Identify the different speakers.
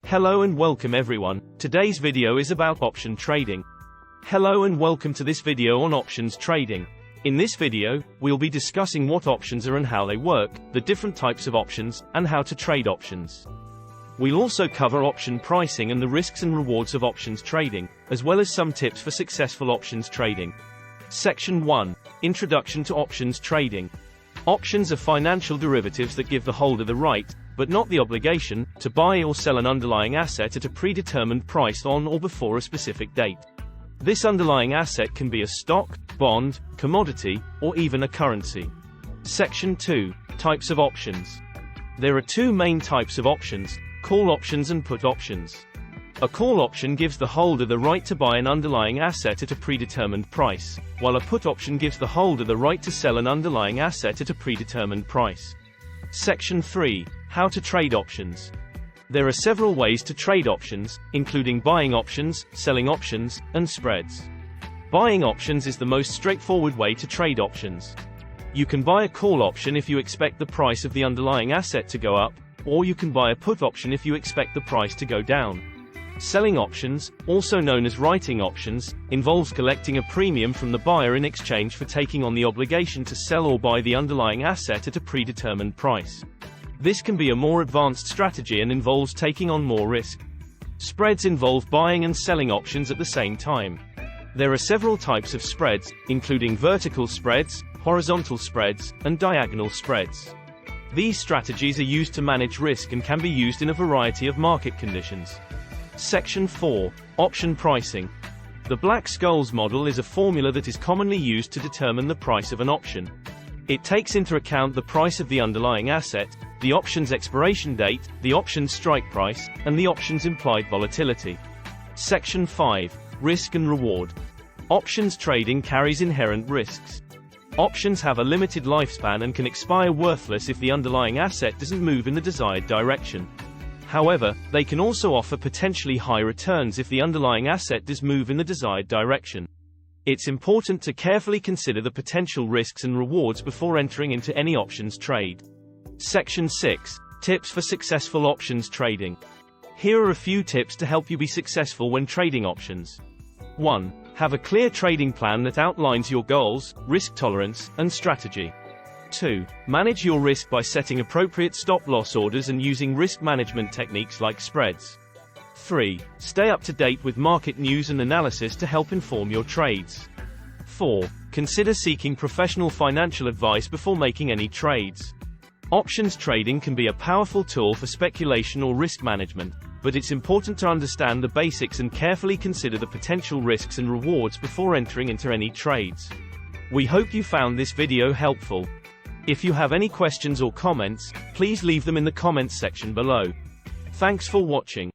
Speaker 1: Hello and welcome everyone. Today's video is about option trading. Hello and welcome to this video on options trading. In this video, we'll be discussing what options are and how they work, the different types of options, and how to trade options. We'll also cover option pricing and the risks and rewards of options trading, as well as some tips for successful options trading. Section 1. Introduction to options trading. Options are financial derivatives that give the holder the right, but not the obligation, to buy or sell an underlying asset at a predetermined price on or before a specific date. This underlying asset can be a stock, bond, commodity, or even a currency. Section 2. Types of options. There are two main types of options: call options and put options. A call option gives the holder the right to buy an underlying asset at a predetermined price, while a put option gives the holder the right to sell an underlying asset at a predetermined price. Section 3. How to trade options. There are several ways to trade options, including buying options, selling options, and spreads. Buying options is the most straightforward way to trade options. You can buy a call option if you expect the price of the underlying asset to go up, or you can buy a put option if you expect the price to go down. Selling options, also known as writing options, involves collecting a premium from the buyer in exchange for taking on the obligation to sell or buy the underlying asset at a predetermined price. This can be a more advanced strategy and involves taking on more risk. Spreads involve buying and selling options at the same time. There are several types of spreads, including vertical spreads, horizontal spreads, and diagonal spreads. These strategies are used to manage risk and can be used in a variety of market conditions. Section 4. Option pricing. The Black-Scholes model is a formula that is commonly used to determine the price of an option. It takes into account the price of the underlying asset, the option's expiration date, the option's strike price, and the option's implied volatility. Section 5. Risk and reward. Options trading carries inherent risks. Options have a limited lifespan and can expire worthless if the underlying asset doesn't move in the desired direction. However, they can also offer potentially high returns if the underlying asset does move in the desired direction. It's important to carefully consider the potential risks and rewards before entering into any options trade. Section 6. Tips for successful options trading. Here are a few tips to help you be successful when trading options. 1. Have a clear trading plan that outlines your goals, risk tolerance, and strategy. 2. Manage your risk by setting appropriate stop-loss orders and using risk management techniques like spreads. 3. Stay up to date with market news and analysis to help inform your trades. 4. Consider seeking professional financial advice before making any trades. Options trading can be a powerful tool for speculation or risk management, but it's important to understand the basics and carefully consider the potential risks and rewards before entering into any trades. We hope you found this video helpful. If you have any questions or comments, please leave them in the comments section below. Thanks for watching.